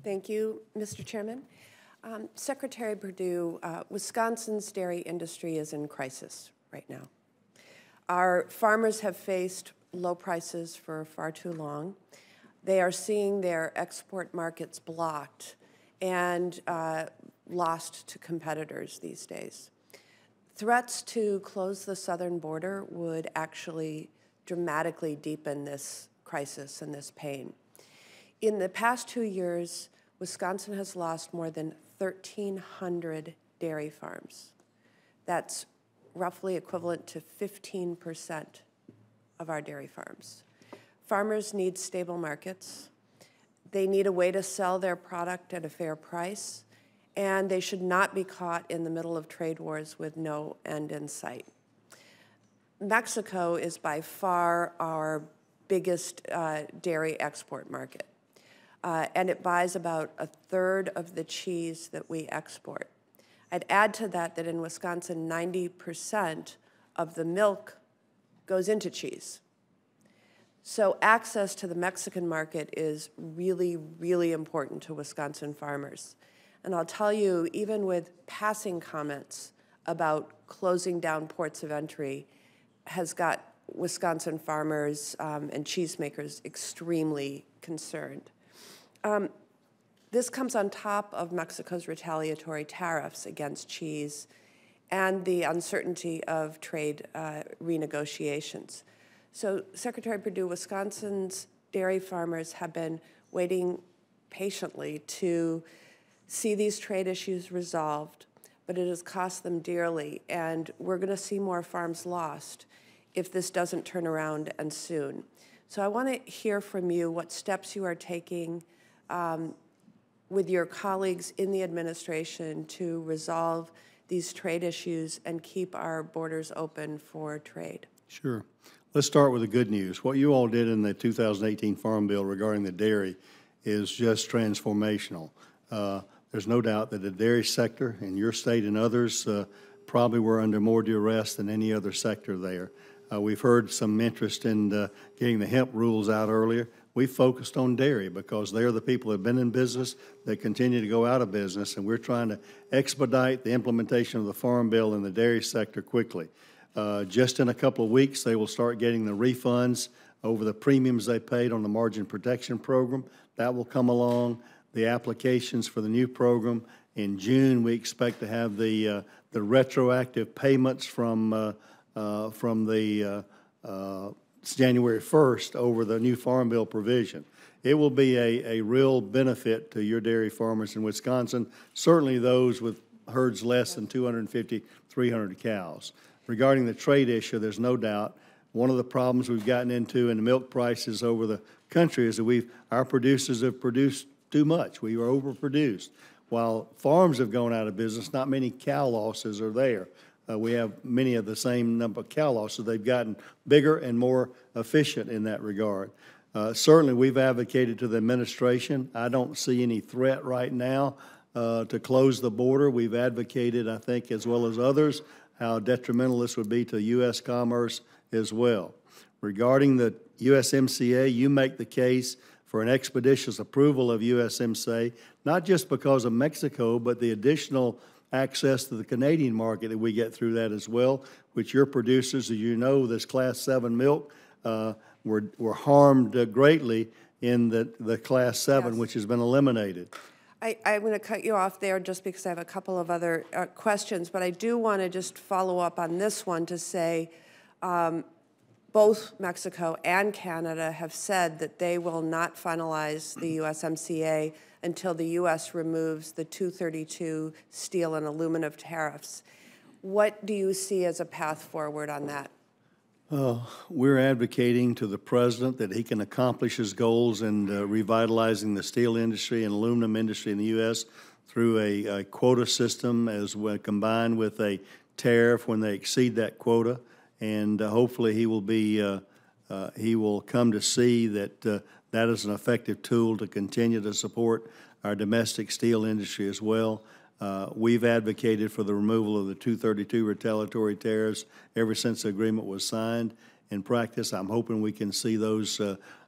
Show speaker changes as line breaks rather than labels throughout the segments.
Thank you, Mr. Chairman. Secretary Perdue, Wisconsin's dairy industry is in crisis right now. Our farmers have faced low prices for far too long. They are seeing their export markets blocked and lost to competitors these days. Threats to close the southern border would actually dramatically deepen this crisis and this pain. In the past 2 years, Wisconsin has lost more than 1,300 dairy farms. That's roughly equivalent to 15% of our dairy farms. Farmers need stable markets. They need a way to sell their product at a fair price, and they should not be caught in the middle of trade wars with no end in sight. Mexico is by far our biggest dairy export market, and it buys about a third of the cheese that we export. I'd add to that that in Wisconsin, 90% of the milk goes into cheese. So access to the Mexican market is really, really important to Wisconsin farmers. And I'll tell you, even with passing comments about closing down ports of entry, has got Wisconsin farmers and cheesemakers extremely concerned. This comes on top of Mexico's retaliatory tariffs against cheese and the uncertainty of trade renegotiations. So, Secretary Perdue, Wisconsin's dairy farmers have been waiting patiently to see these trade issues resolved, but it has cost them dearly, and we're going to see more farms lost if this doesn't turn around and soon. So I want to hear from you what steps you are taking with your colleagues in the administration to resolve these trade issues and keep our borders open for trade.
Sure. Let's start with the good news. What you all did in the 2018 Farm Bill regarding the dairy is just transformational. There's no doubt that the dairy sector in your state and others probably were under more duress than any other sector there. We've heard some interest in getting the hemp rules out earlier. We focused on dairy because they're the people that have been in business, that continue to go out of business, and we're trying to expedite the implementation of the Farm Bill in the dairy sector quickly. Just in a couple of weeks, they will start getting the refunds over the premiums they paid on the margin protection program. That will come along. The applications for the new program in June, we expect to have the retroactive payments from the January 1st over the new Farm Bill provision. It will be a real benefit to your dairy farmers in Wisconsin, certainly those with herds less than 250, 300 cows. Regarding the trade issue, there's no doubt one of the problems we've gotten into in the milk prices over the country is that our producers have produced too much. We are overproduced. While farms have gone out of business, not many cow losses are there. We have many of the same number of cow losses. They've gotten bigger and more efficient in that regard. Certainly, we've advocated to the administration. I don't see any threat right now to close the border. We've advocated, I think, as well as others, how detrimental this would be to U.S. commerce as well. Regarding the USMCA, you make the case for an expeditious approval of USMCA, not just because of Mexico, but the additional access to the Canadian market that we get through that as well, which your producers, as you know, this Class 7 milk were harmed greatly in the Class 7, yes, which has been eliminated.
I'm going to cut you off there just because I have a couple of other questions, but I do want to just follow up on this one to say both Mexico and Canada have said that they will not finalize the USMCA until the U.S. removes the 232 steel and aluminum tariffs. What do you see as a path forward on that?
We're advocating to the president that he can accomplish his goals in revitalizing the steel industry and aluminum industry in the U.S. through a quota system as well, combined with a tariff when they exceed that quota. And hopefully he will come to see that that is an effective tool to continue to support our domestic steel industry as well. We've advocated for the removal of the 232 retaliatory tariffs ever since the agreement was signed. In practice, I'm hoping we can see those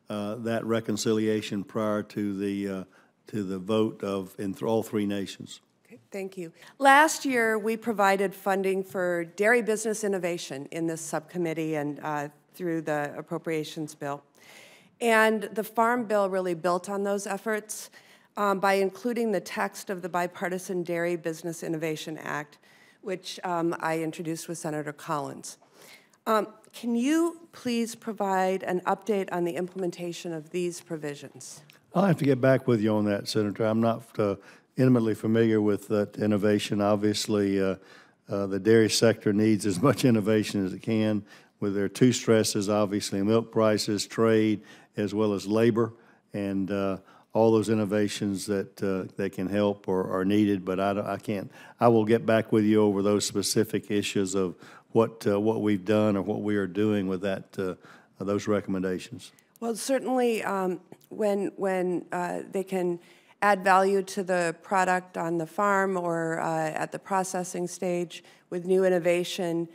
that reconciliation prior to the the vote in all three nations.
Okay, thank you. Last year, we provided funding for dairy business innovation in this subcommittee and through the appropriations bill. And the Farm Bill really built on those efforts by including the text of the Bipartisan Dairy Business Innovation Act, which I introduced with Senator Collins. Can you please provide an update on the implementation of these provisions?
I'll have to get back with you on that, Senator. I'm not intimately familiar with that innovation. Obviously, the dairy sector needs as much innovation as it can. With their two stresses, obviously, milk prices, trade, as well as labor, and all those innovations that can help or are needed. But I can't. I will get back with you over those specific issues of what we've done or what we are doing with those recommendations.
Well, certainly, when they can add value to the product on the farm or at the processing stage with new innovation,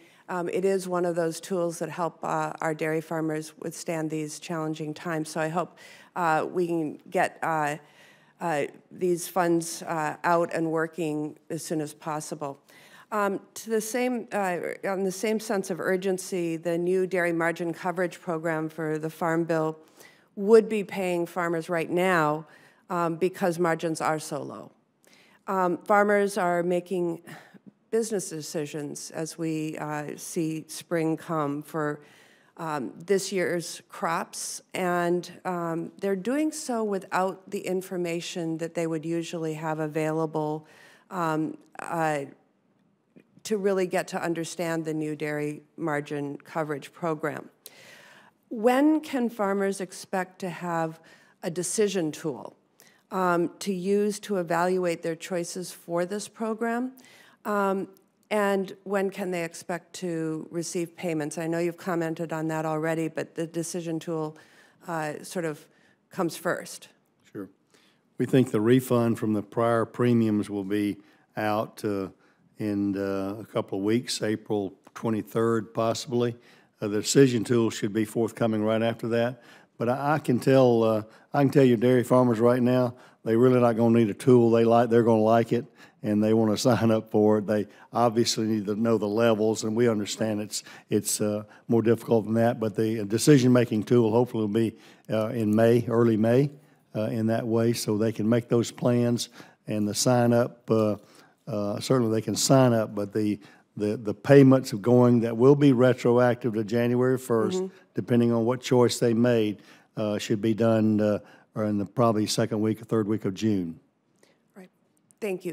it is one of those tools that help our dairy farmers withstand these challenging times. So I hope we can get these funds out and working as soon as possible. On the same sense of urgency, the new dairy margin coverage program for the Farm Bill would be paying farmers right now because margins are so low. Farmers are making business decisions as we see spring come for this year's crops, and they're doing so without the information that they would usually have available to really get to understand the new dairy margin coverage program. When can farmers expect to have a decision tool to use to evaluate their choices for this program? And when can they expect to receive payments? I know you've commented on that already, but the decision tool sort of comes first.
Sure. We think the refund from the prior premiums will be out in a couple of weeks, April 23rd possibly. The decision tool should be forthcoming right after that. But I can tell you dairy farmers right now, they really not going to need a tool. They're going to like it, and they want to sign up for it. They obviously need to know the levels, and we understand it's more difficult than that. But the decision-making tool hopefully will be in May, early May, in that way, so they can make those plans and the sign up. Certainly they can sign up, but the payments that will be retroactive to January 1st, depending on what choice they made, should be done in the probably second week or third week of June.
Right. Thank you.